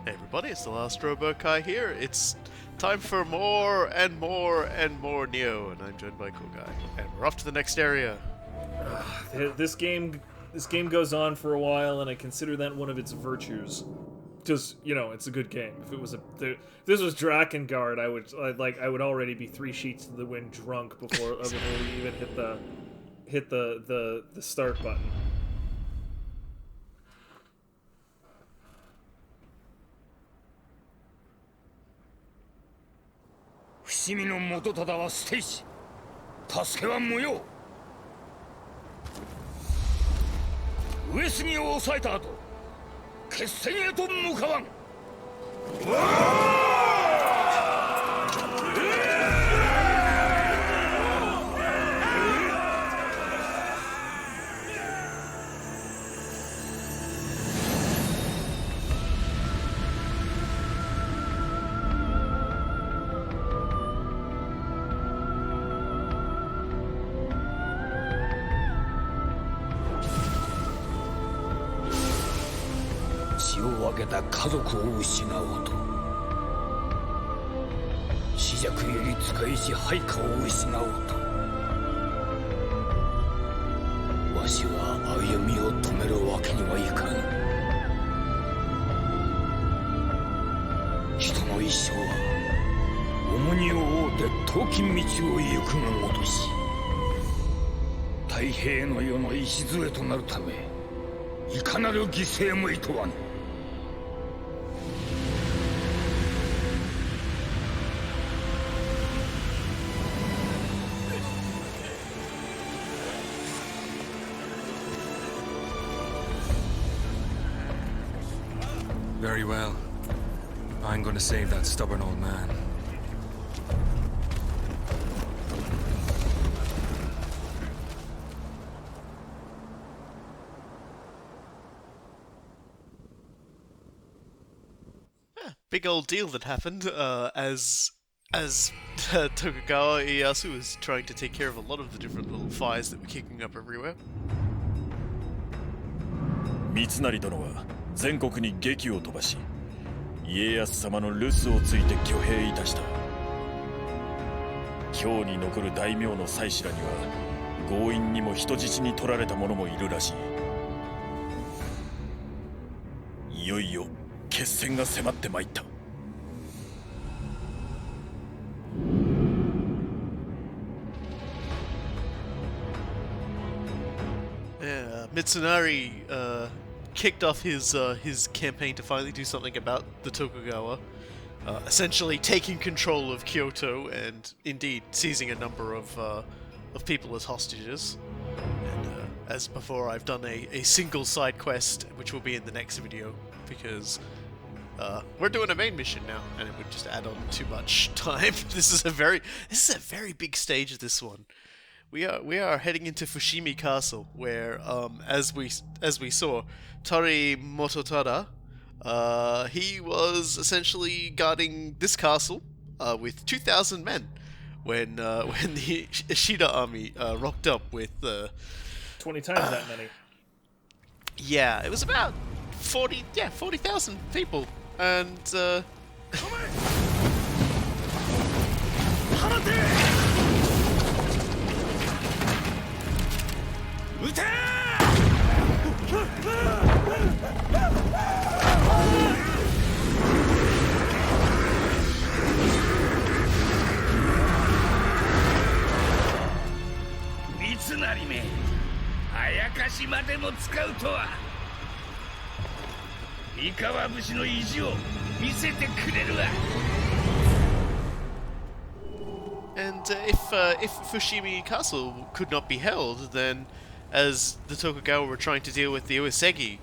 Hey everybody, it's the last Robot Kai here. It's time for more and more and more Nioh, and I'm joined by Cool Guy. And we're off to the next area. This game goes on for a while, and I consider that one of its virtues. Just, you know, it's a good game. If it was this was Drakengard, I would already be 3 sheets to the wind drunk before we even hit the start button. Fushimi no Mototada wa捨て石、助けは無用。上杉を抑えた後、決戦へと向かわん。血を分けた家族を失おうと、死弱より使いし配下を失おうと、わしは歩みを止めるわけにはいかぬ。人の一生は重荷を負うて遠き道を行くがごとし、太平の世の礎となるためいかなる犠牲もいとわぬ。Very well. I'm going to save that stubborn old man. Big old deal that happened as Tokugawa Ieyasu was trying to take care of a lot of the different little fires that were kicking up everywhere. 三成殿は全国に檄を飛ばし、家康様の留守をついて挙兵いたした。京に残る大名の妻子らには強引にも人質に取られた者もいるらしい。いよいよ決戦が迫ってまいった。Mitsunari kicked off his campaign to finally do something about the Tokugawa, essentially taking control of Kyoto and indeed seizing a number of people as hostages. And as before, I've done a single side quest, which will be in the next video because we're doing a main mission now, and it would just add on too much time. This is a very big stage. This one. We are heading into Fushimi Castle, where as we saw, Tori Mototada, he was essentially guarding this castle with 2,000 men when the Ishida army rocked up with 20 times that many. Yeah, it was about 40,000 people, and三成め、あやかしまでも使うとは。三河武士の意地を見せてくれるわ。And if Fushimi Castle could not be held, then as the Tokugawa were trying to deal with the Uesegi,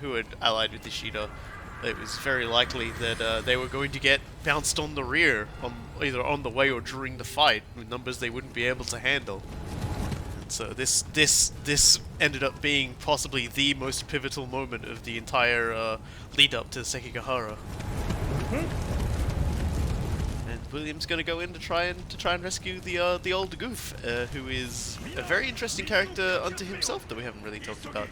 who had allied with Ishida, it was very likely that they were going to get bounced on the rear, either on the way or during the fight, with numbers they wouldn't be able to handle. And so this ended up being possibly the most pivotal moment of the entire lead up to Sekigahara. And William's going to go in to try and rescue the old goof, who is a very interesting character unto himself that we haven't really talked about.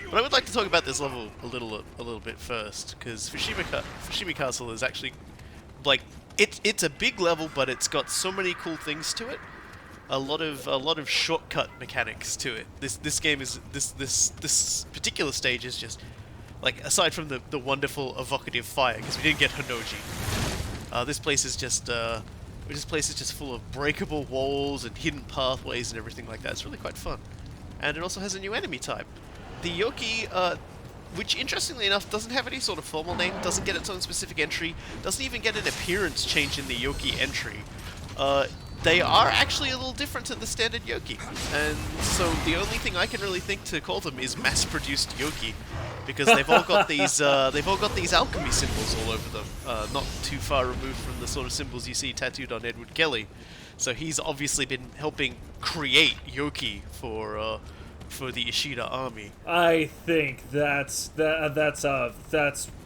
But I would like to talk about this level a little bit first, because Fushimi Castle is actually like it's a big level, but it's got so many cool things to it. A lot of shortcut mechanics to it. This game is this particular stage is just like, aside from the wonderful evocative fire, because we didn't get Hanoji. This place is just full of breakable walls and hidden pathways and everything like that. It's really quite fun, and it also has a new enemy type, the Yoki, which interestingly enough doesn't have any sort of formal name, doesn't get its own specific entry, doesn't even get an appearance change in the Yoki entry. They are actually a little different to the standard Yoki, and so the only thing I can really think to call them is mass-produced Yoki, because they've all got these alchemy symbols all over them, not too far removed from the sort of symbols you see tattooed on Edward Kelly. So he's obviously been helping create Yoki for the Ishida army. I think that's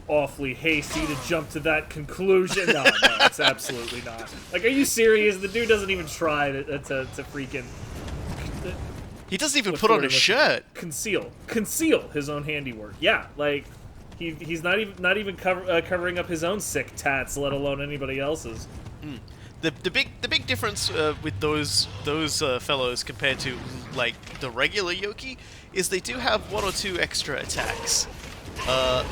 awfully hasty to jump to that conclusion. No, it's absolutely not. Like, are you serious? The dude doesn't even try to freaking... He doesn't even put on a shirt. Conceal his own handiwork. Yeah, like, he's not even covering up his own sick tats, let alone anybody else's. The big difference with those fellows compared to like the regular Yoki is they do have one or two extra attacks. What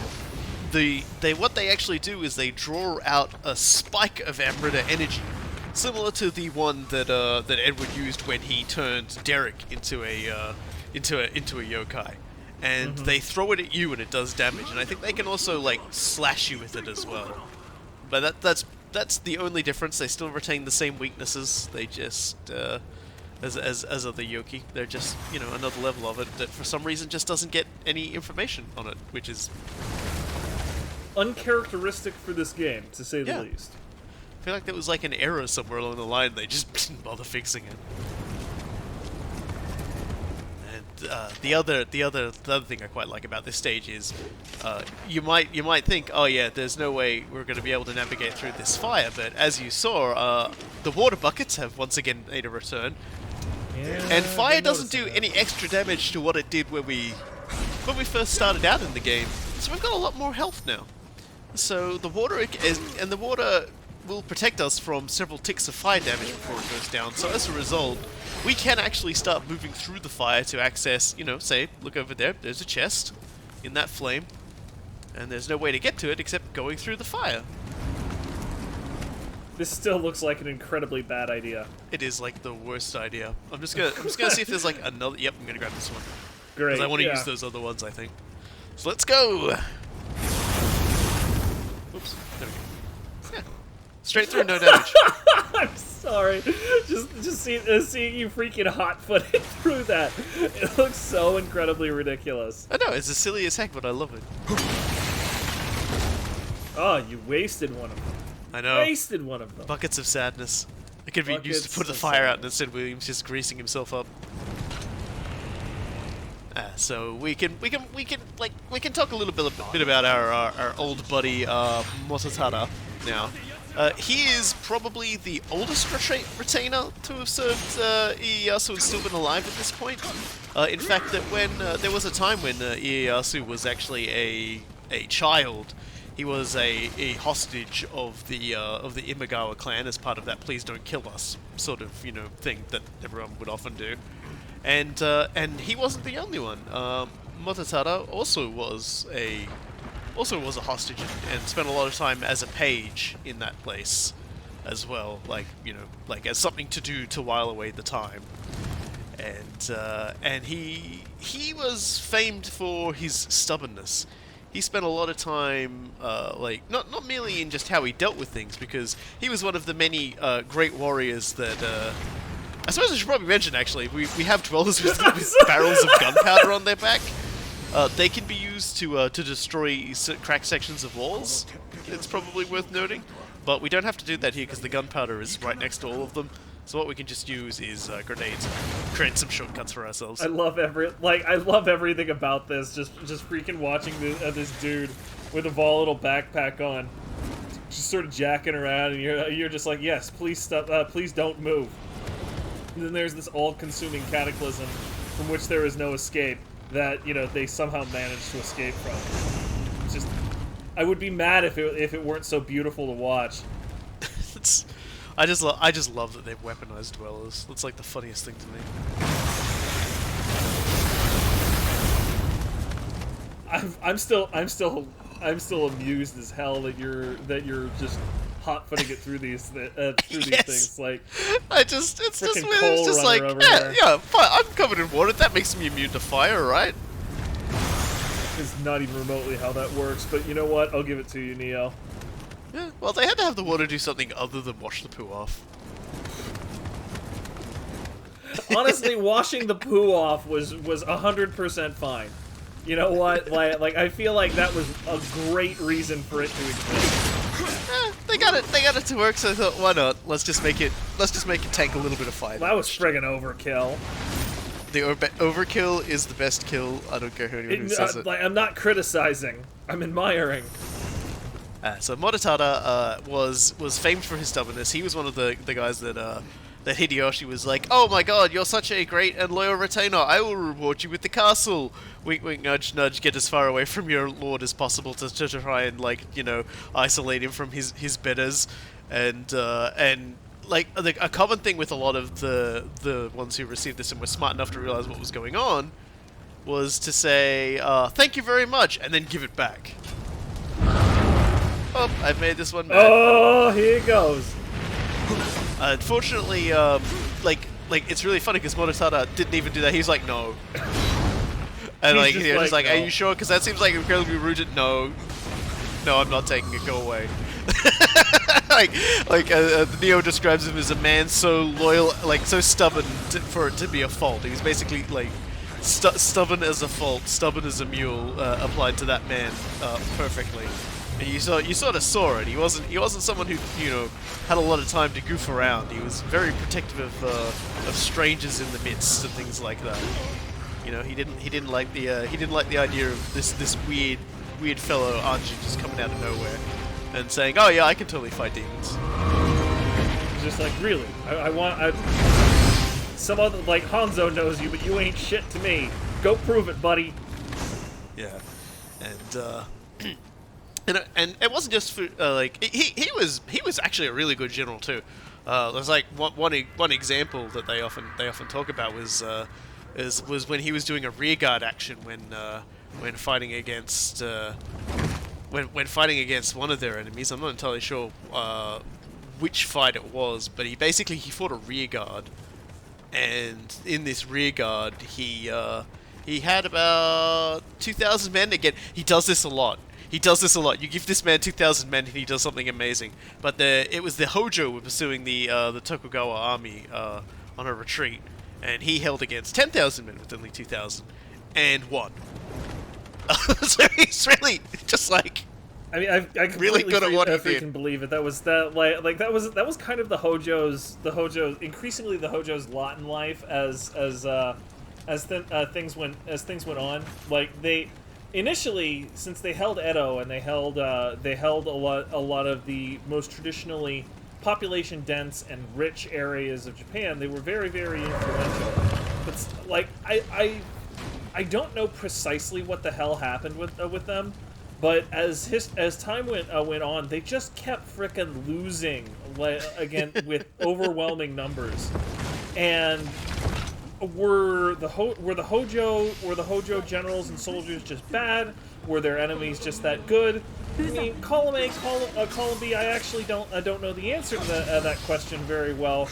they actually do is they draw out a spike of Amrita energy, similar to the one that Edward used when he turned Derek into a yokai, and they throw it at you and it does damage. And I think they can also like slash you with it as well. But that's the only difference. They still retain the same weaknesses. They just as other Yoki, they're just, you know, another level of it that for some reason just doesn't get any information on it, which is uncharacteristic for this game, to say the least. I feel like there was like an error somewhere along the line. They just didn't bother fixing it. And the other thing I quite like about this stage is you might think, oh yeah, there's no way we're going to be able to navigate through this fire. But as you saw, the water buckets have once again made a return. Yeah, and fire doesn't do any extra damage to what it did when we first started out in the game. So we've got a lot more health now. So the water will protect us from several ticks of fire damage before it goes down. So as a result, we can actually start moving through the fire to access, you know, say, look over there, there's a chest in that flame, and there's no way to get to it except going through the fire. This still looks like an incredibly bad idea. It is like the worst idea. I'm just gonna see if there's like another. Yep, I'm gonna grab this one. Great. Because I want to use those other ones, I think. So let's go. Oops. There we go. Yeah. Straight through, no damage. I'm sorry. Just seeing you freaking hot-footed through that. It looks so incredibly ridiculous. I know, it's as silly as heck, but I love it. Oh, you wasted one of them. I know. Wasted one of them. Buckets of sadness. It could be used to put the fire out, and instead William's just greasing himself up. So we can talk a little bit about our old buddy Mototada now. He is probably the oldest retainer to have served Ieyasu and still been alive at this point. In fact, that when there was a time when Ieyasu was actually a child, he was a hostage of the Imagawa clan as part of that "please don't kill us" sort of thing that everyone would often do. And he wasn't the only one. Mototada also was a hostage and spent a lot of time as a page in that place as well, like as something to do to while away the time. And he was famed for his stubbornness. He spent a lot of time, not merely in just how he dealt with things, because he was one of the many great warriors that. I suppose I should probably mention, actually, we have dwellers with barrels of gunpowder on their back. They can be used to destroy cracked sections of walls. It's probably worth noting, but we don't have to do that here because the gunpowder is right next to all of them. So what we can just use is grenades, create some shortcuts for ourselves. I love everything about this. Just freaking watching this dude with a volatile backpack on. just sort of jacking around, and you're just like, yes, please stop, please don't move. And then there's this all-consuming cataclysm from which there is no escape that, you know, they somehow managed to escape from. It's just, I would be mad if it weren't so beautiful to watch. I just love that they've weaponized dwellers. That's like the funniest thing to me. I'm still amused as hell that you're just hot-footing it through these things. Like, it's just frickin' weird. Coal It's just Runner like, over yeah, there. yeah, fine. I'm covered in water. That makes me immune to fire, right? It's not even remotely how that works, but you know what? I'll give it to you, Nioh. Yeah. Well, they had to have the water do something other than wash the poo off. Honestly, washing the poo off was 100% fine. You know what? Like I feel like that was a great reason for it to exist. They got it to work. So I thought, why not? Let's just make it tank a little bit of fire. That was friggin' overkill. The overkill is the best kill. I don't care who says it. Like, I'm not criticizing. I'm admiring. So Mototada was famed for his stubbornness. He was one of the guys that Hideyoshi was like, "Oh my God, you're such a great and loyal retainer. I will reward you with the castle." Wink, wink, nudge, nudge. Get as far away from your lord as possible to try and, like, you know, isolate him from his betters, and like a common thing with a lot of the ones who received this and were smart enough to realize what was going on was to say, "Thank you very much," and then give it back. Oh, I've made this one bad. Oh, here it goes. Unfortunately, like it's really funny because Mototada didn't even do that. He's like, no. And He's like, just you know, just like, like, are no. you sure? Because that seems like incredibly rude. No, I'm not taking it. Go away. Nioh describes him as a man so loyal, like so stubborn for it to be a fault. He was basically like stubborn as a fault, stubborn as a mule, applied to that man perfectly. And you sort of saw it. He wasn't someone who, you know, had a lot of time to goof around. He was very protective of strangers in the midst and things like that. You know, he didn't like the idea of this weird fellow Anji just coming out of nowhere and saying, "Oh yeah, I can totally fight demons." It's just like, really? Some other, like, Hanzo knows you, but you ain't shit to me. Go prove it, buddy. Yeah, and it wasn't just for like he was actually a really good general too. There's like one example that they often talk about was when he was doing a rearguard action when fighting against when fighting against one of their enemies. I'm not entirely sure which fight it was, but he fought a rearguard, and in this rearguard he had about 2,000 men. Again, he does this a lot. You give this man 2,000 men and he does something amazing. But it was the Hojo were pursuing the Tokugawa army on a retreat, and he held against 10,000 men with only 2,000 and won. So he's really just like, I mean, I completely really good at what he did. freaking believe it. That was that was kind of the Hojo's increasingly the Hojo's lot in life as things went on. Like, they initially, since they held Edo and they held a lot of the most traditionally population dense and rich areas of Japan, they were very, very influential. But like, I don't know precisely what the hell happened with them, but as time went on, they just kept frickin' losing, again, with overwhelming numbers. And were the Hojo generals and soldiers just bad? Were their enemies just that good? I mean, column A, column B. I actually don't know the answer to that question very well,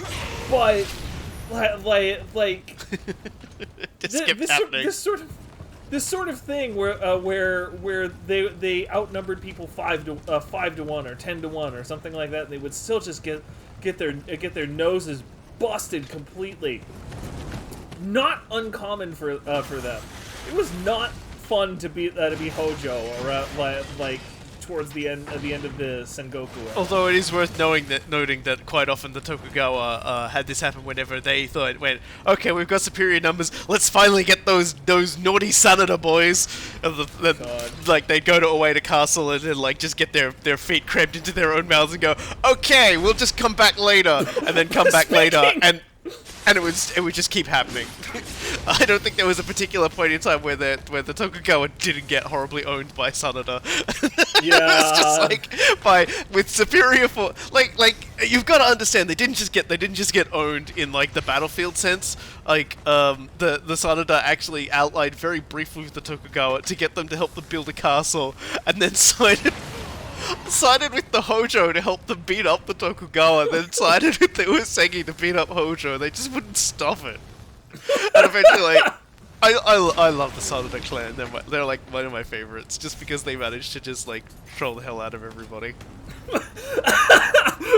but like this sort of thing where they outnumbered people 5 to 1 or 10 to 1 or something like that, and they would still just get their noses busted completely. Not uncommon for them. It was not fun to be Hojo around like towards the end of the Sengoku era. Although it is worth noting that quite often the Tokugawa had this happen whenever they thought, okay, we've got superior numbers, let's finally get those naughty Sanada boys. Like they'd go away to castle and then like just get their feet crammed into their own mouths and go, okay, we'll just come back later, and then come back later, and it would just keep happening. I don't think there was a particular point in time where the Tokugawa didn't get horribly owned by Sanada. Yeah. It was just like with superior like you've got to understand they didn't just get owned in like the battlefield sense. Like the Sanada actually outlined very briefly with the Tokugawa to get them to help them build a castle, and then sided with the Hojo to help them beat up the Tokugawa, then sided with the Uesegi to beat up Hojo. They just wouldn't stop it. And eventually, like, I love the Sanada clan. They're like one of my favorites, just because they managed to just like troll the hell out of everybody.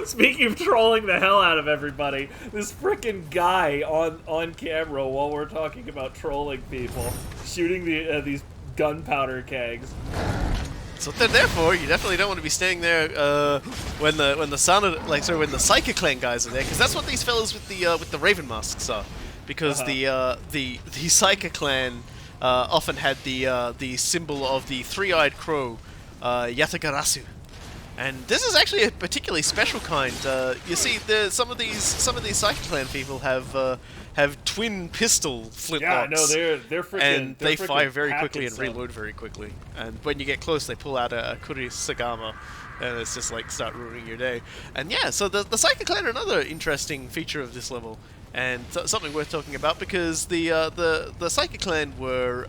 Speaking of trolling the hell out of everybody, this frickin' guy on camera while we're talking about trolling people, shooting these gunpowder kegs. That's what they're there for. You definitely don't want to be staying there when the Sanada, when the Saika clan guys are there, because that's what these fellas with the Raven masks are. Because the Saika clan often had the symbol of the three-eyed crow, Yatagarasu, and this is actually a particularly special kind. You see, some of these Saika clan people have twin pistol flintlocks. Yeah, no, they're freaking. And they fire very quickly and some. reload very quickly. And when you get close, they pull out a Kuri Sagama, and it's just like start ruining your day. And yeah, so the Saika clan are another interesting feature of this level, and something worth talking about, because the Saika clan were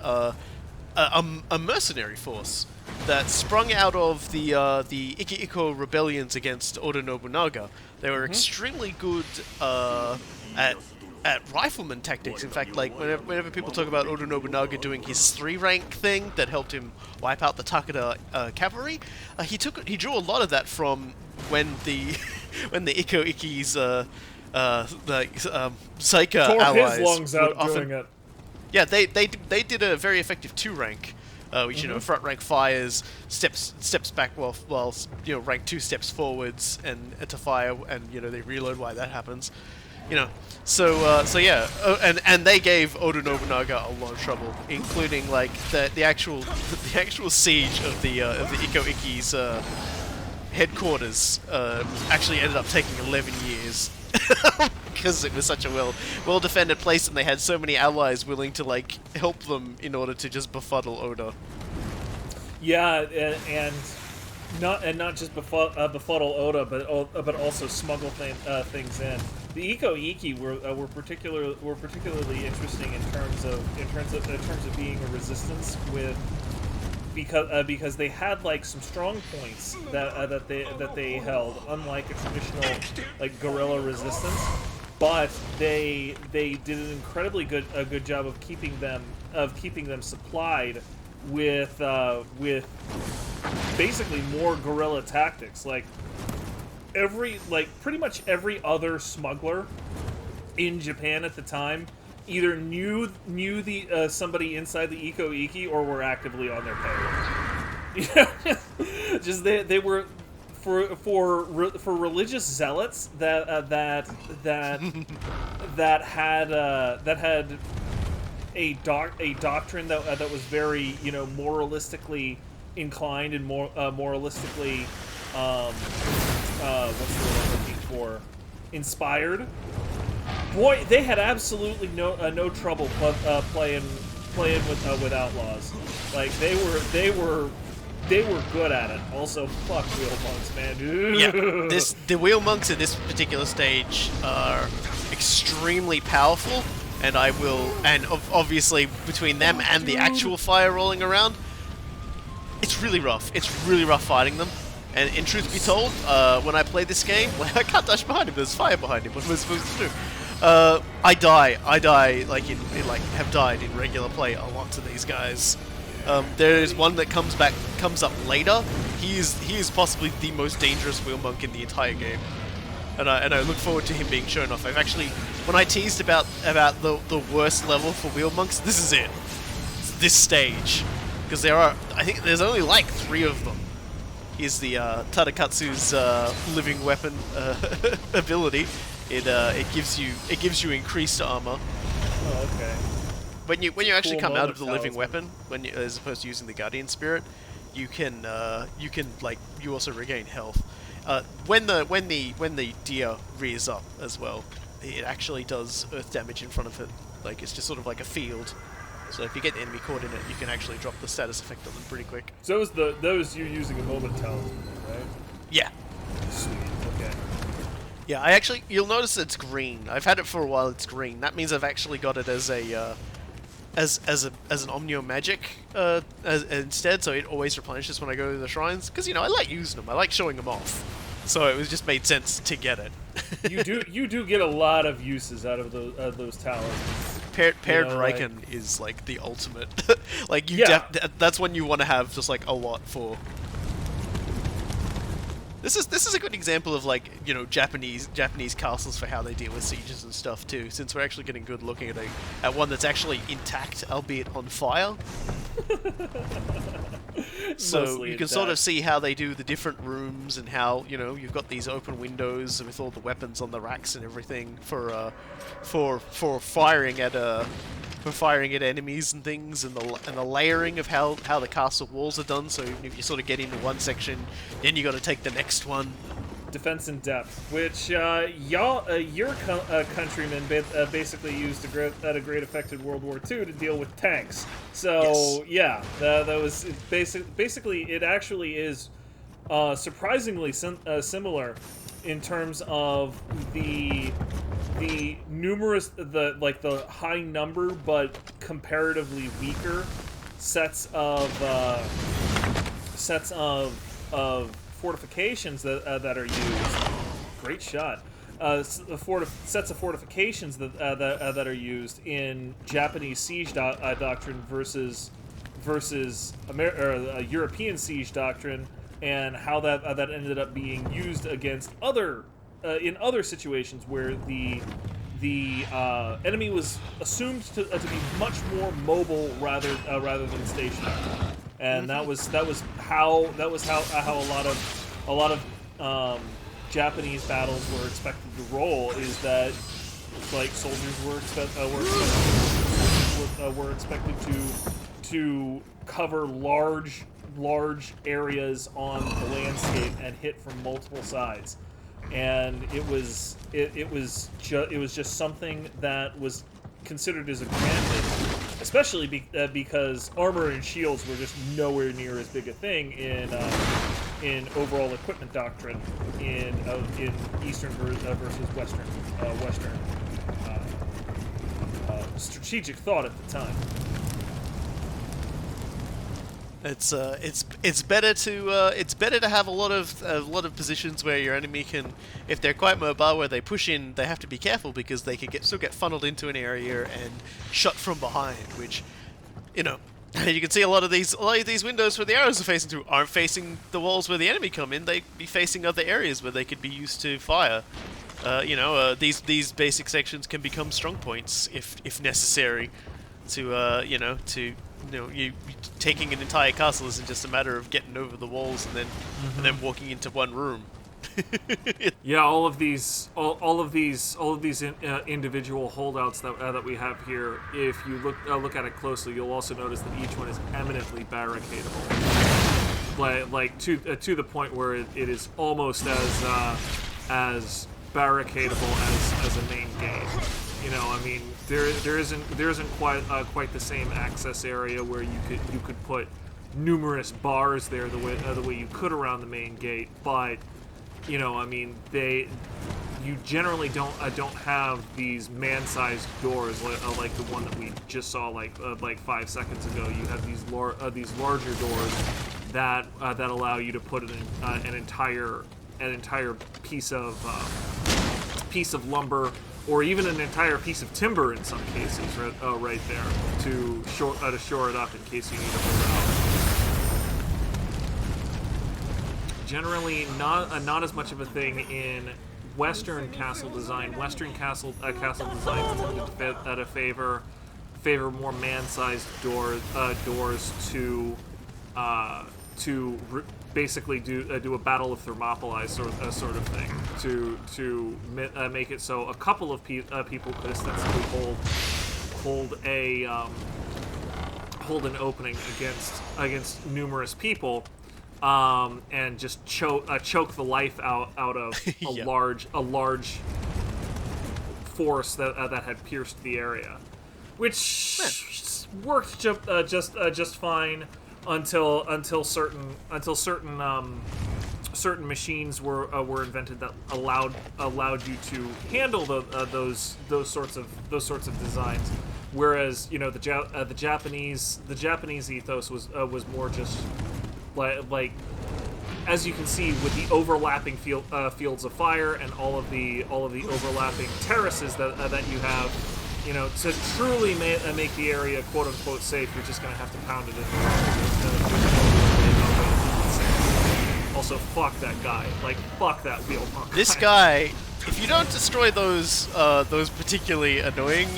a mercenary force that sprung out of the Iki-Iko rebellions against Oda Nobunaga. They were extremely good at rifleman tactics. In fact, like whenever people talk about Oda Nobunaga doing his 3-rank thing that helped him wipe out the Takeda cavalry, he drew a lot of that from when the Iko-Iki's Saika Tore allies his lungs would out often, doing it. yeah, they did a very effective 2-rank, which front rank fires, steps back while rank 2 steps forwards and to fire, and they reload while that happens. So yeah, and they gave Oda Nobunaga a lot of trouble, including like the actual siege of the Iko-Iki's headquarters actually ended up taking 11 years because it was such a well defended place, and they had so many allies willing to like help them in order to just befuddle Oda. Yeah, and not just befuddle Oda, but also smuggle things in. The Iko-Iki were particularly interesting in terms of being a resistance because they had like some strong points that they held, unlike a traditional like guerrilla resistance. But they did an incredibly good job of keeping them supplied with basically more guerrilla tactics. Pretty much every other smuggler in Japan at the time either knew the somebody inside the Iko-Iki or were actively on their payroll. Just they were for religious zealots that had a doctrine that was very moralistically inclined and moralistically what's the word I'm looking for? Inspired. Boy, they had absolutely no trouble playing with outlaws. Like they were good at it. Also, fuck wheel monks, man. Yeah, the wheel monks in this particular stage are extremely powerful, and obviously between them and the actual fire rolling around, it's really rough. It's really rough fighting them. And in truth be told, when I play this game, I can't dash behind him. There's fire behind him. What am I supposed to do? I die. Have died in regular play a lot to these guys. There is one that comes up later. He is possibly the most dangerous wheel monk in the entire game, and I look forward to him being shown off. I've actually, when I teased about the worst level for wheel monks, this is it. It's this stage, because I think there's only like 3 of them. is the Tadakatsu's living weapon ability. It gives you increased armor. Oh, okay. When you actually Cool come out of the moment, living talisman. weapon, as opposed to using the guardian spirit, you can like you also regain health. When the deer rears up as well, it actually does earth damage in front of it. Like it's just sort of like a field. So if you get the enemy caught in it, you can actually drop the status effect on them pretty quick. So those you're using a moment talisman, right? Yeah. Sweet. Okay. Yeah, you'll notice it's green. I've had it for a while. It's green. That means I've actually got it as a as an Omnio magic instead. So it always replenishes when I go to the shrines. Because I like using them. I like showing them off. So it was just made sense to get it. you do get a lot of uses out of those talismans. Paired like- Riken is like the ultimate. Like Yeah. That's when you want to have just like a lot for. This is a good example of like Japanese castles for how they deal with sieges and stuff too. Since we're actually getting good looking at one that's actually intact, albeit on fire. So Mostly you can sort of intact. see how they do the different rooms and how you've got these open windows with all the weapons on the racks and everything for firing at enemies and things, and the layering of how the castle walls are done. So even if you sort of get into one section, then you got to take the next one. Defense in depth, which your countrymen basically used at a great effect in World War II to deal with tanks. So Yes. yeah, that was basically it. Actually, is surprisingly similar in terms of the numerous the high number but comparatively weaker sets of fortifications that are used. Great shot. Sets of fortifications that are used in Japanese siege doctrine versus European siege doctrine, and how that ended up being used against in other situations where the enemy was assumed to be much more mobile rather than stationary. And that was how a lot of Japanese battles were expected to roll. Is that like soldiers were expected to cover large areas on the landscape and hit from multiple sides, and it was just something that was considered as a granted, especially because armor and shields were just nowhere near as big a thing in overall equipment doctrine in Eastern versus Western strategic thought at the time. It's better to have a lot of positions where your enemy can, if they're quite mobile, where they push in, they have to be careful because they can still get funneled into an area and shot from behind, which you can see a lot of these windows where the arrows are facing through aren't facing the walls where the enemy come in. They'd be facing other areas where they could be used to fire. These basic sections can become strong points if necessary. You taking an entire castle isn't just a matter of getting over the walls and then walking into one room. Yeah, all of these individual holdouts that we have here. If you look at it closely, you'll also notice that each one is eminently barricadable, like to the point where it is almost as barricadable as a main gate. There isn't quite the same access area where you could put numerous bars there the way you could around the main gate, but you generally don't have these man-sized doors like the one that we just saw like 5 seconds ago. You have these larger doors that allow you to put an entire piece of lumber, or even an entire piece of timber in some cases, right there to shore it up in case you need to hold it out. Generally, not as much of a thing in Western castle design. Western castle designs tend to favor more man-sized doors to basically do a battle of Thermopylae sort of thing to make it so a couple of people could ostensibly hold an opening against numerous people, and just choke the life out of a Yeah. large force that had pierced the area, which worked just fine until certain machines were invented that allowed you to handle those sorts of designs. Whereas the Japanese ethos was more just like as you can see with the overlapping fields of fire and all of the overlapping terraces that you have, to truly make the area quote unquote safe, you're just gonna have to pound it in. Also, fuck that guy. Like, fuck that wheel monk. This guy, if you don't destroy those particularly annoying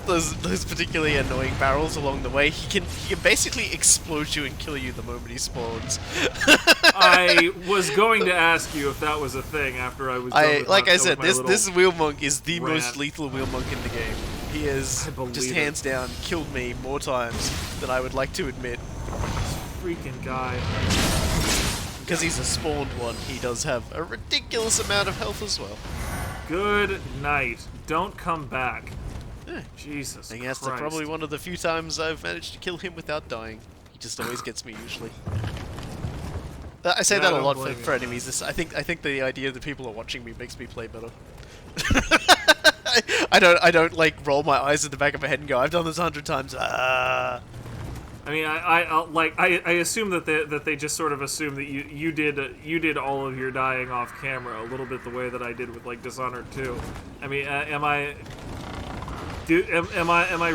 those particularly annoying barrels along the way, he can basically explode you and kill you the moment he spawns. I was going to ask you if that was a thing after I was done with like I with said, my this little wheel monk is the rant. most lethal wheel monk in the game. He has believe just it. hands down killed me more times than I would like to admit. freaking guy. Because he's a spawned one, he does have a ridiculous amount of health as well. Good night. Don't come back. Yeah. Jesus I think that's Christ. probably one of the few times I've managed to kill him without dying. He just always gets me usually. I say Yeah, that I a don't lot blame for you. enemies. I think the idea that people are watching me makes me play better. I don't like roll my eyes at the back of my head and go, I've done this 100 times. Ah. I mean, I assume that they just sort of assume that you did all of your dying off camera a little bit the way that I did with like Dishonored 2. I mean, am I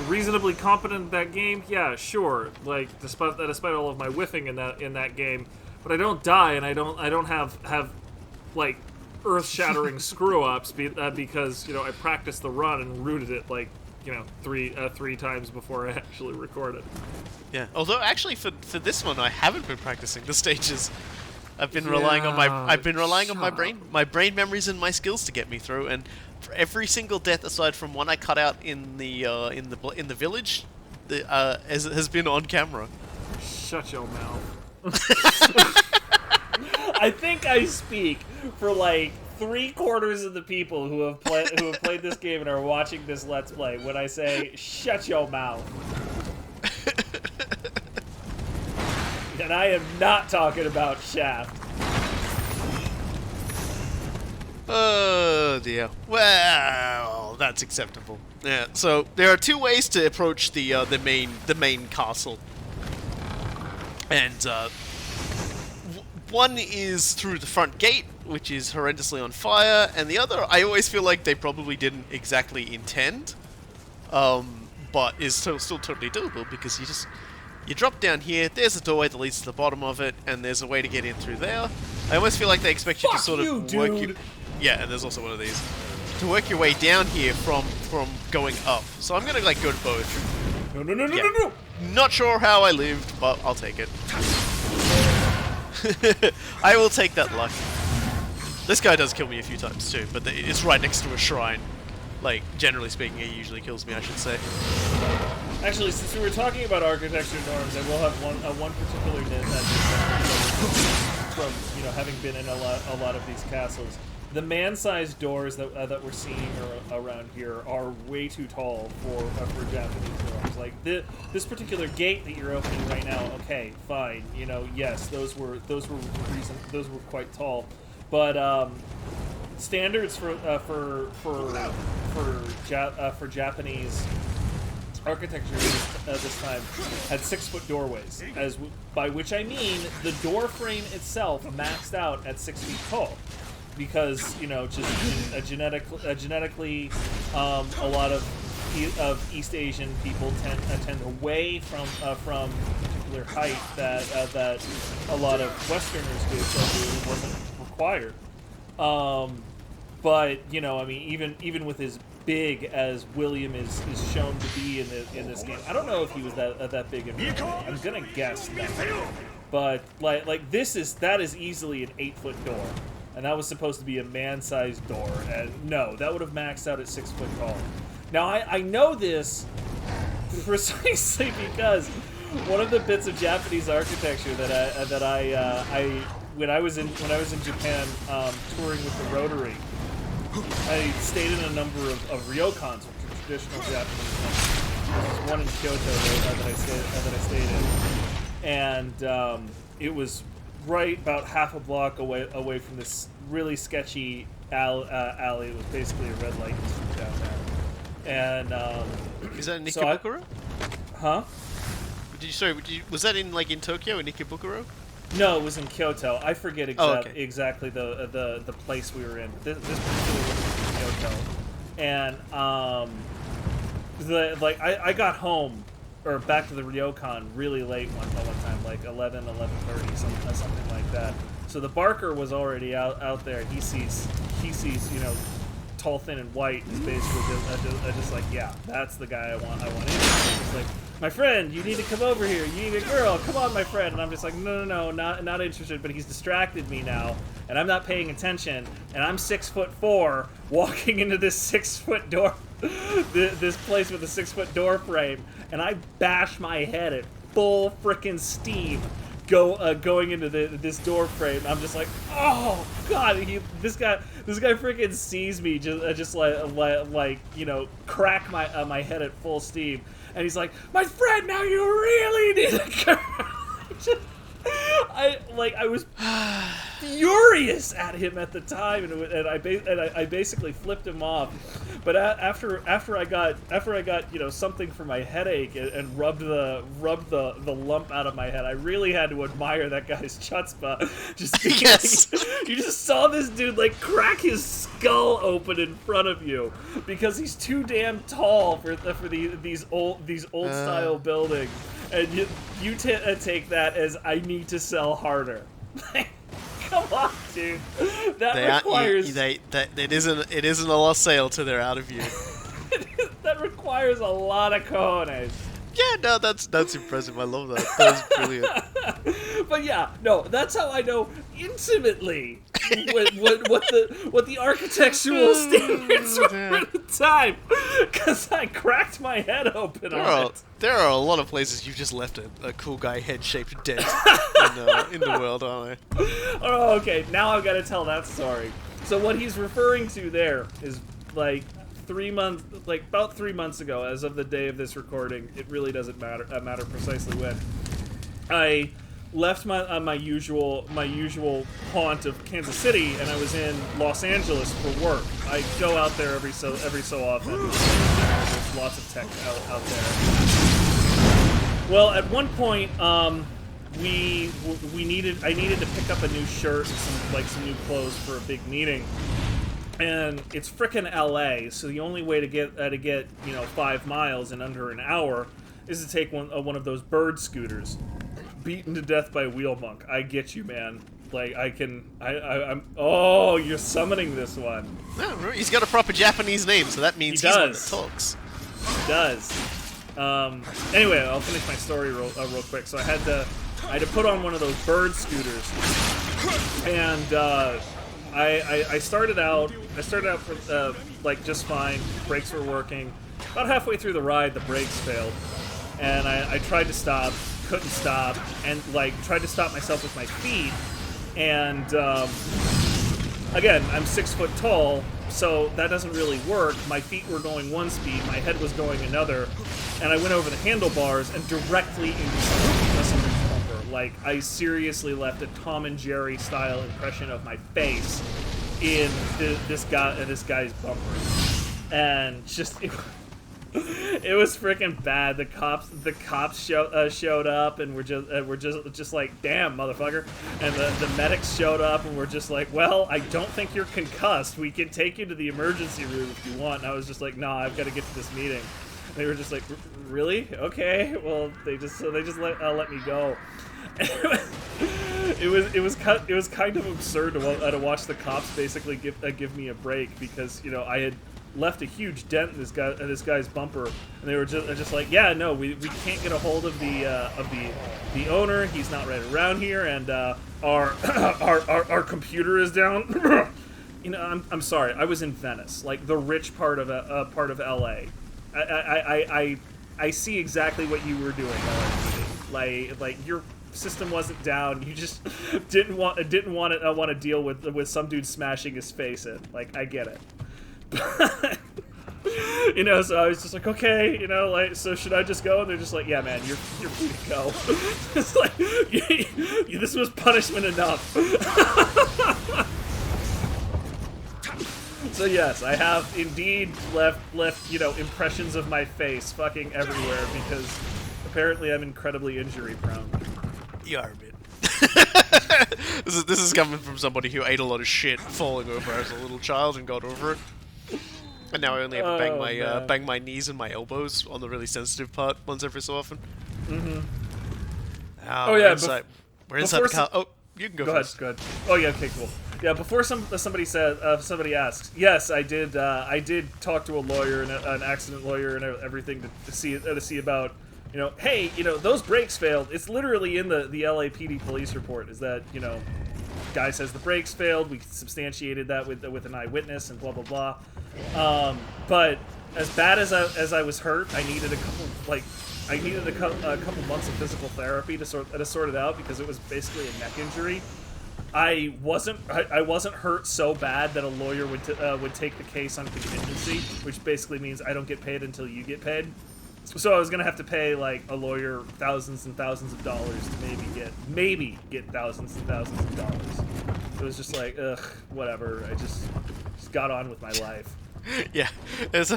reasonably competent at that game? Yeah, sure. Like despite all of my whiffing in that game, but I don't die and I don't have like earth-shattering screw-ups because I practiced the run and rooted it like three times before I actually recorded. Yeah. Although actually for this one I haven't been practicing the stages. I've been relying on my brain, my brain memories and my skills to get me through. And for every single death aside from one I cut out in the village, has been on camera. Shut your mouth. I think I speak for like 3/4 of the people who have played this game and are watching this Let's Play when I say shut your mouth. And I am not talking about Shaft. Oh dear. Well, that's acceptable. Yeah. So there are two ways to approach the main castle, and one is through the front gate, which is horrendously on fire, and the other I always feel like they probably didn't exactly intend, but is still totally doable because you drop down here, there's a doorway that leads to the bottom of it, and there's a way to get in through there. I almost feel like they expect you to sort of work your... Yeah, and there's also one of these. To work your way down here from going up. So I'm gonna like go to both. No. Not sure how I lived, but I'll take it. I will take that luck. This guy does kill me a few times too, but it's right next to a shrine. Like, generally speaking, he usually kills me, I should say. Actually, since we were talking about architecture norms, I will have one particular nit from having been in a lot of these castles. The man-sized doors that we're seeing around here are way too tall for Japanese norms. Like this particular gate that you're opening right now, okay, fine. Yes, those were quite tall, but standards for Japanese architecture this time had 6-foot doorways, by which I mean the door frame itself maxed out at 6 feet tall, because just genetically a lot of East Asian people tend away from particular height that a lot of Westerners do, so it wasn't required. But I mean, even with as big as William is shown to be in this game, I don't know if he was that big in real life. I'm gonna guess that. But like that is easily an 8-foot door, and that was supposed to be a man-sized door, and no, that would have maxed out at 6 foot tall. Now I know this precisely because one of the bits of Japanese architecture that I when I was in Japan touring with the Rotary, I stayed in a number of ryokans, which are traditional Japanese ones. There was one in Kyoto that I stayed in, and it was right about half a block away from this really sketchy alley. It was basically a red light district down there. And is that in so Ikebukuro? Huh? Was that in Tokyo in Ikebukuro? No, it was in Kyoto. I forget exactly the place we were in. This particular one was in Kyoto, and I got home or back to the ryokan really late one time, like 11:30, something like that. So the Barker was already out there. He sees tall, thin, and white. Is basically just like, yeah, that's the guy I want in. He's like, my friend, you need to come over here. You need a girl. Come on, my friend. And I'm just like, no, not interested. But he's distracted me now, and I'm not paying attention. And I'm 6'4", walking into this 6 foot door, this place with a 6 foot door frame, and I bash my head at full frickin' steam. Going into this door frame, I'm just like, oh god, this guy freaking sees me just like crack my head at full steam, and he's like, my friend, now you really need a girl. I was furious at him at the time, and I basically flipped him off. But after I got something for my headache and rubbed the lump out of my head, I really had to admire that guy's chutzpah. Just because you just saw this dude crack his skull open in front of you because he's too damn tall for these old style buildings. And you take that as I need to sell harder. Come on, dude. It isn't a lost sale till they're out of view. That requires a lot of cojones. Yeah, no, that's impressive. I love that. That was brilliant. But yeah, no, that's how I know intimately what the architectural standards were at the time, because I cracked my head open on it. There are a lot of places you've just left a cool guy head-shaped dent in the world, aren't there? Oh, okay. Now I've got to tell that story. So what he's referring to there is about 3 months ago, as of the day of this recording. It really doesn't matter precisely when. I left my usual haunt of Kansas City, and I was in Los Angeles for work. I go out there every so often. There's lots of tech out there. Well, at one point, I needed to pick up a new shirt and some new clothes for a big meeting. And it's frickin' LA, so the only way to get 5 miles in under an hour is to take one of those bird scooters. Beaten to death by wheel monk. I get you, man. I'm. Oh, you're summoning this one. No, he's got a proper Japanese name, so that means he's one that talks. He does. Anyway, I'll finish my story real quick. So I had to put on one of those bird scooters, and I started out for just fine. Brakes were working. About halfway through the ride, the brakes failed, and I tried to stop, couldn't stop, and tried to stop myself with my feet. And again, I'm 6 foot tall, so that doesn't really work. My feet were going one speed, my head was going another, and I went over the handlebars and directly into somebody's bumper. I seriously left a Tom and Jerry style impression of my face in this guy's bumper, and just it was freaking bad. The cops showed up and we're just like, damn, motherfucker. And the medics showed up and we're just like, well, I don't think you're concussed. We can take you to the emergency room if you want. And I was just like, nah, I've got to get to this meeting. And they were just like, really? Okay. Well, they just let me go. It was kind of absurd to watch the cops basically give me a break, because I left a huge dent in this guy's bumper, and they were just like, yeah, no, we can't get a hold of the owner. He's not right around here, and our computer is down. You know, I'm sorry. I was in Venice, like the rich part of LA. I see exactly what you were doing, LAPD. Like your system wasn't down. You just didn't want to deal with some dude smashing his face in. Like, I get it. But, you know, so I was just like, okay, you know, like, so should I just go? And they're just like, yeah, man, you're free to go. It's like, this was punishment enough. So yes, I have indeed left you know, impressions of my face fucking everywhere because apparently I'm incredibly injury prone. You are a bit. This is coming from somebody who ate a lot of shit falling over as a little child and got over it. And now I only have to bang my knees and my elbows on the really sensitive part once every so often. Mm-hmm. Oh yeah, we're inside the car. Oh, you can go first. Go ahead. Oh yeah, okay, cool. Yeah, before somebody asks, yes, I did talk to a lawyer and an accident lawyer and everything to see about, you know, hey, you know, those brakes failed. It's literally in the LAPD police report. Is that, you know, guy says the brakes failed. We substantiated that with an eyewitness and blah blah blah. But as bad as I was hurt, I needed a couple months of physical therapy to sort it out because it was basically a neck injury. I wasn't hurt so bad that a lawyer would take the case on contingency, which basically means I don't get paid until you get paid. So I was gonna have to pay like a lawyer thousands and thousands of dollars to maybe get thousands and thousands of dollars. It was just like, ugh, whatever. I just got on with my life. Yeah, there's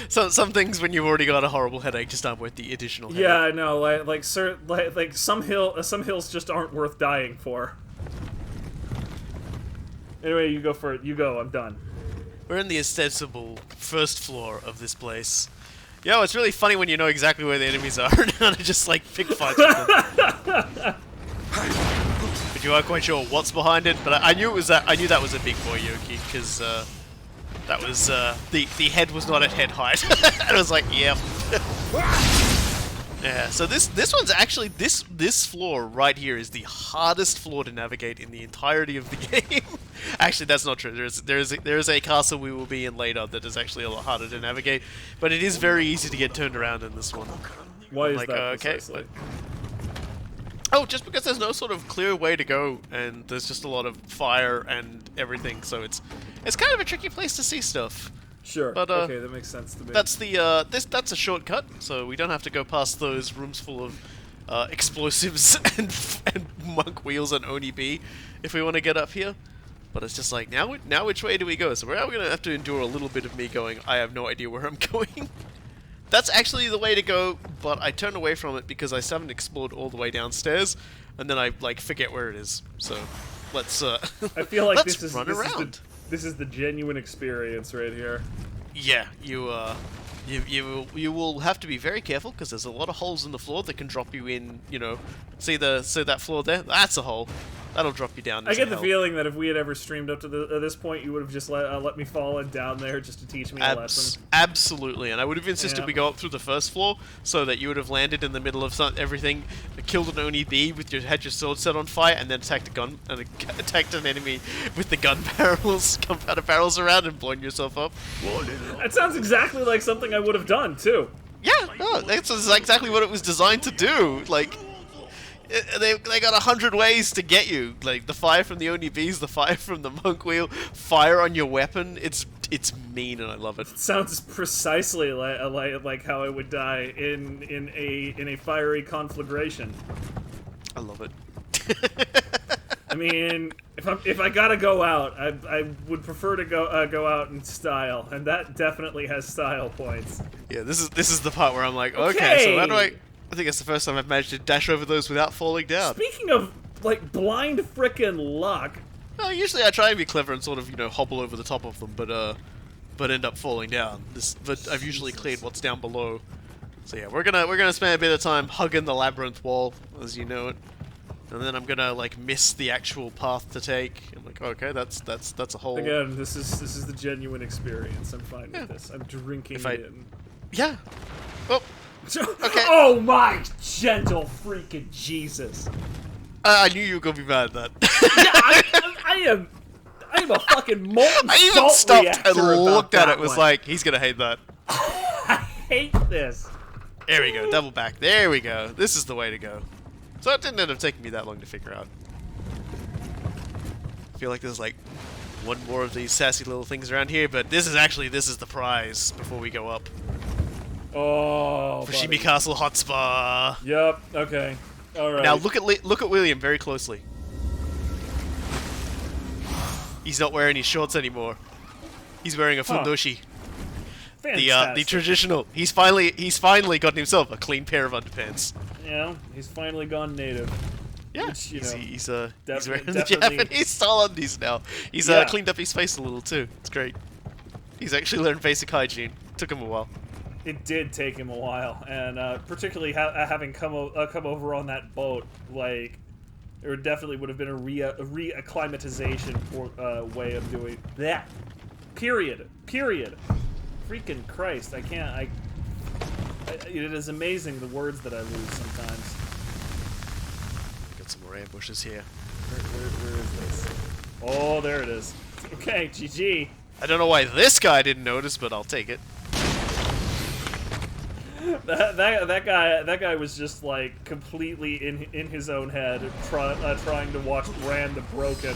some things when you've already got a horrible headache just aren't worth the additional headache. Yeah, I know. Like some hills just aren't worth dying for. Anyway, you go for it. You go. I'm done. We're in the ostensible first floor of this place. Yo, it's really funny when you know exactly where the enemies are and just like pick fights with them. But you aren't quite sure what's behind it. But I knew it was that. I knew that was a big boy Yoki because that was the head was not at head height. And I was like, yeah. Yeah, so this one's actually this floor right here is the hardest floor to navigate in the entirety of the game. Actually, that's not true. There is a castle we will be in later that is actually a lot harder to navigate, but it is very easy to get turned around in this one. Why is that precisely? Okay, oh, just because there's no sort of clear way to go, and there's just a lot of fire and everything, so it's kind of a tricky place to see stuff. Sure. But, okay, that makes sense to me. That's the that's a shortcut, so we don't have to go past those rooms full of explosives and monk wheels and Oni B if we want to get up here. But it's just like now which way do we go? So we're going to have to endure a little bit of me going, I have no idea where I'm going. That's actually the way to go, but I turn away from it because I still haven't explored all the way downstairs, and then I like forget where it is. So let's I feel like this is the genuine experience right here. Yeah, you will have to be very careful because there's a lot of holes in the floor that can drop you in. You know, see that floor there? That's a hole. That'll drop you down. I get the feeling that if we had ever streamed up to this point, you would have just let me fall down there just to teach me a lesson. Absolutely, and I would have insisted we go up through the first floor so that you would have landed in the middle of everything, killed an Oni B had your sword set on fire, and then attacked an enemy with the gunpowder barrels around and blown yourself up. That sounds exactly like something I would have done too. Yeah, no, that's exactly what it was designed to do. Like. They got 100 ways to get you. Like the fire from the Oni Bs, the fire from the monk wheel, fire on your weapon. It's mean and I love it. It sounds precisely like how I would die in a fiery conflagration. I love it. I mean, if I gotta go out, I would prefer to go out in style, and that definitely has style points. Yeah, this is the part where I'm like, okay, so how do I think it's the first time I've managed to dash over those without falling down. Speaking of, like, blind frickin' luck... Well, usually I try and be clever and sort of, you know, hobble over the top of them, but end up falling down. But I've usually cleared what's down below. So yeah, we're gonna spend a bit of time hugging the labyrinth wall, as you know it. and then I'm gonna like miss the actual path to take. I'm like, okay, that's a whole. Again, this is the genuine experience. I'm fine with this. I'm drinking it in. Yeah. Oh. Okay. Oh my gentle freaking Jesus! I knew you were gonna be mad at that. Yeah, I am a fucking molten I even salt stopped reactor and about looked at that it. Was one. like, he's gonna hate that. I hate this. There we go. Double back. There we go. This is the way to go. So it didn't end up taking me that long to figure out. I feel like there's like one more of these sassy little things around here, but this is the prize before we go up. Oh, Fushimi buddy. Castle Hot Spa. Yep. Okay. All right. Now look at William very closely. He's not wearing his shorts anymore. He's wearing a fundoshi. The traditional. He's finally gotten himself a clean pair of underpants. Yeah, he's finally gone native. Yeah, Which, you know, he's definitely- wearing the Japanese style undies now. He's Yeah. cleaned up his face a little too. It's great. He's actually learned basic hygiene. Took him a while. It did take him a while, and particularly having come over on that boat, like there definitely would have been a reacclimatization way of doing that. Period. Freaking Christ! I can't. It is amazing the words that I lose sometimes. Got some more ambushes here. Where is this? Oh, there it is. Okay, GG. I don't know why this guy didn't notice, but I'll take it. That guy was just like completely in his own head, trying to watch Brand the Broken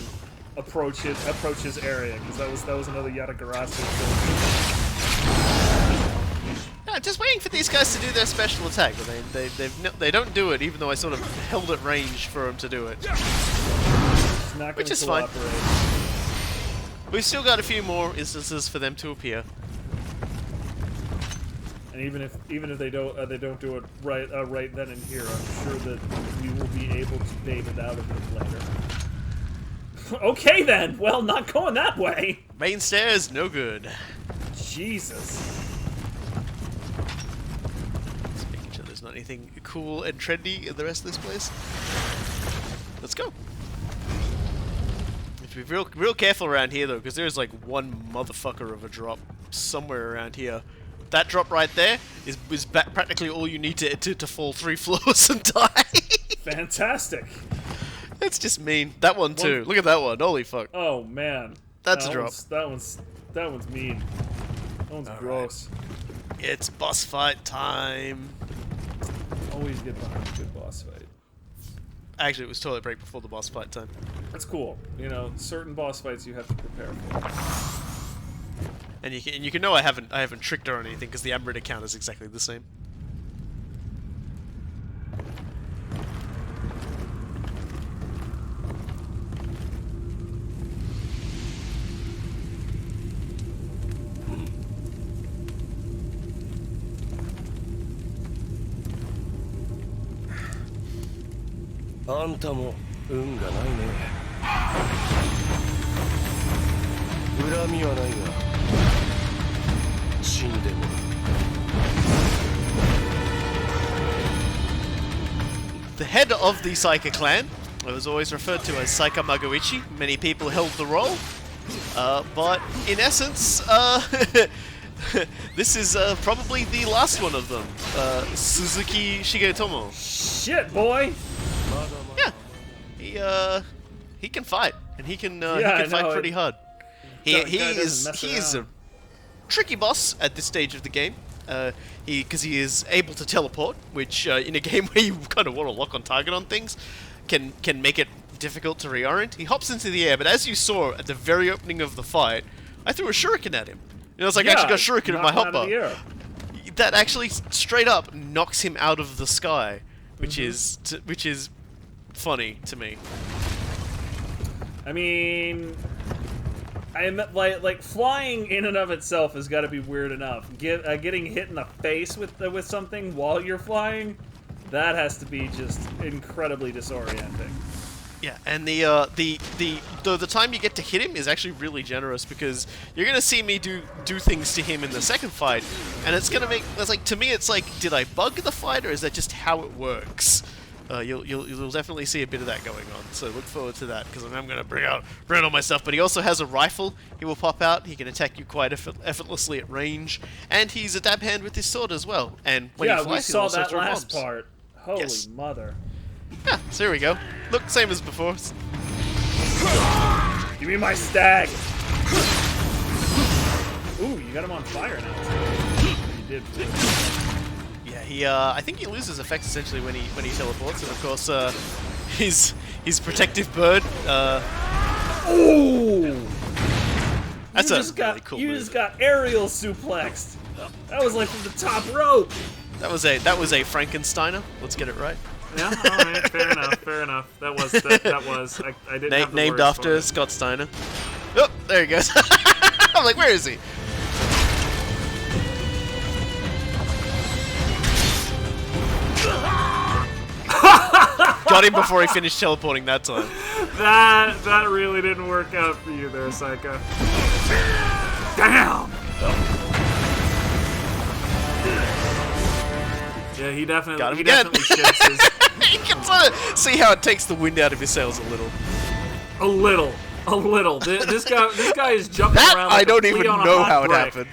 approach his area, because that was another Yatagarasu. Yeah, just waiting for these guys to do their special attack, but they don't do it, even though I sort of held at range for them to do it. It's not Which gonna is fine. cooperate. We've still got a few more instances for them to appear. And even if they don't do it right then and here, I'm sure that we will be able to bait it out of them later. Okay then. Well, not going that way. Main stairs, no good. Jesus. Just making sure there's not anything cool and trendy in the rest of this place. Let's go. You have to be real careful around here though, because there's like one motherfucker of a drop somewhere around here. That drop right there is practically all you need to fall 3 floors and die. Fantastic. That's just mean. That one too. Look at that one. Holy fuck. Oh man. That's a drop. That one's mean. That one's gross. It's boss fight time. Always get behind a good boss fight. Actually, it was toilet break before the boss fight time. That's cool. You know, certain boss fights you have to prepare for. And you can know I haven't tricked her or anything because the Amrit account is exactly the same. The head of the Saika clan was always referred to as Saika Magoichi. Many people held the role, but in essence, this is probably the last one of them. Suzuki Shigetomo. Shit, boy. Yeah, he can fight, and he can Yeah, fight pretty hard. He Guy is doesn't a tricky boss at this stage of the game. Because he is able to teleport, which in a game where you kind of want to lock on target on things, can make it difficult to reorient. He hops into the air, but as you saw at the very opening of the fight, I threw a shuriken at him. You know, it's like I actually got a shuriken in my hotbar. That actually straight up knocks him out of the sky, which is funny to me. I mean, like flying in and of itself has got to be weird enough. Getting hit in the face with something while you're flying, that has to be just incredibly disorienting. Yeah, and the time you get to hit him is actually really generous because you're gonna see me do things to him in the second fight, and it's gonna make to me it's like, did I bug the fight or is that just how it works? You'll definitely see a bit of that going on. So look forward to that, because I'm going to bring out all my stuff. But he also has a rifle. He will pop out. He can attack you quite effortlessly at range, and he's a dab hand with his sword as well. And when he flies, we saw he that throw last bombs. part. Holy Yes. mother! Yeah, so here we go. Look, same as before. Give me my stag. Ooh, you got him on fire now. You did too. Yeah, he I think he loses effects essentially when he teleports, and of course his protective bird. Ooh! That's you a just got, really cool You move. just got aerial suplexed. That was like from the top rope. That was a Frankensteiner. Let's get it right. Yeah, all right, fair enough, fair enough. That was. I didn't have the Named words after for it. Scott Steiner. Oh, there he goes. I'm like, where is he? Got him before he finished teleporting that time. That really didn't work out for you there, Saika. Damn! Yeah, he definitely Got him again. shits his You can sort of see how it takes the wind out of his sails a little. a little. This guy is jumping That around. Like I don't a even flea on a know hot how it brick. happened.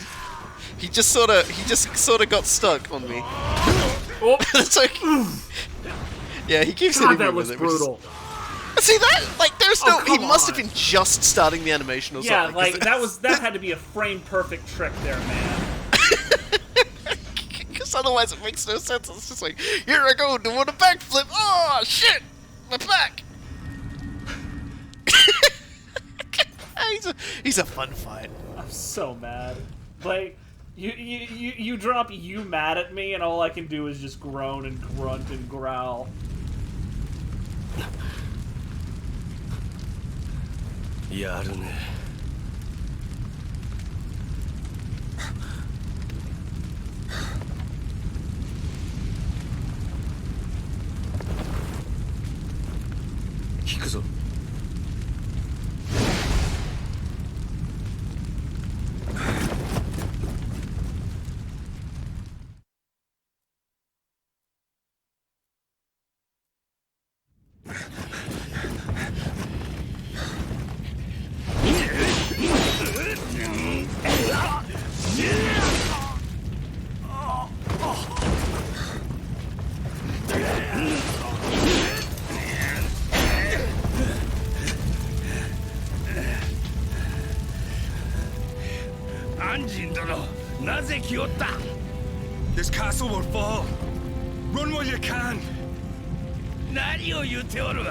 He just sort of got stuck on me. Oh, It's like, yeah, he keeps God, hitting me that with looks it. which is- brutal. See that? Like, there's no. He come must have on. been just starting the animation or Yeah, something. like that had to be a frame perfect trick there, man. Because otherwise it makes no sense. It's just like, here I go doing a backflip. Oh shit, my back. He's a fun fight. I'm so mad. Like, you drop you mad at me, and all I can do is just groan and grunt and growl. やるね。聞くぞ。安心殿、なぜ来おった This castle will fall. Run while you can. 何を言っておる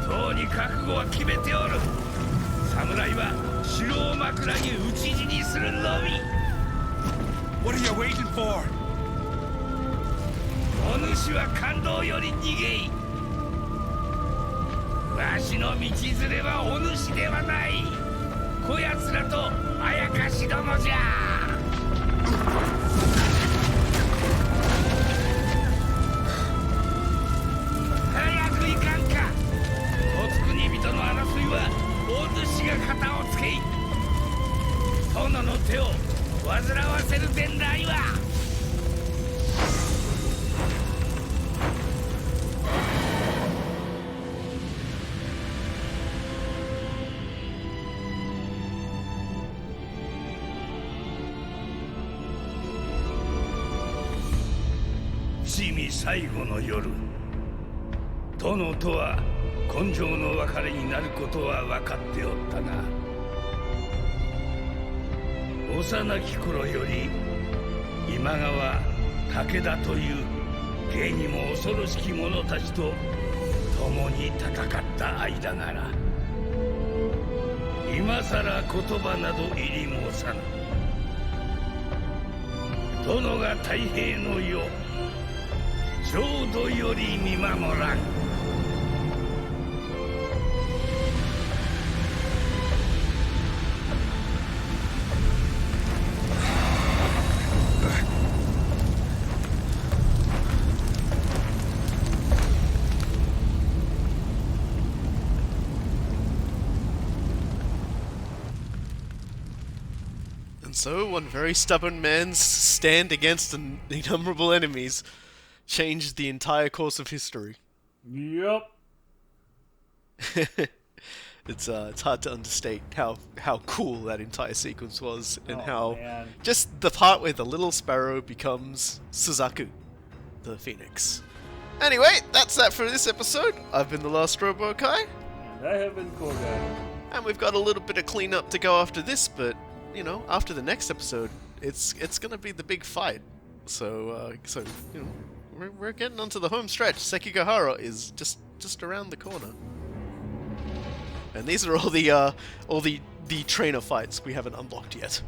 とうに覚悟は決めておる侍は城を枕に討ち死にするのみ What are you waiting for? お主は感動より逃げいわしの道連れはお主ではないこやつらとあやかしどもじゃ早く行かんかお国人の争いはお主が肩をつけい殿の手を煩わせるでないわ伏見最後の夜殿とは今生の別れになることは分かっておったが幼き頃より今川武田という芸にも恐ろしき者たちと共に戦った間柄今さら言葉など入り申さぬ殿が太平の世浄土より見守らん And so, one very stubborn man's stand against innumerable enemies changed the entire course of history. Yep. It's hard to understate how cool that entire sequence was, and Oh, how man. just the part where the little sparrow becomes Suzaku, the phoenix. Anyway, that's that for this episode. I've been the Last Robo Kai, And I have been Kogai. and we've got a little bit of cleanup to go after this, but you know, after the next episode, it's gonna be the big fight. So you know, we're getting onto the home stretch. Sekigahara is just around the corner. And these are all the trainer fights we haven't unlocked yet.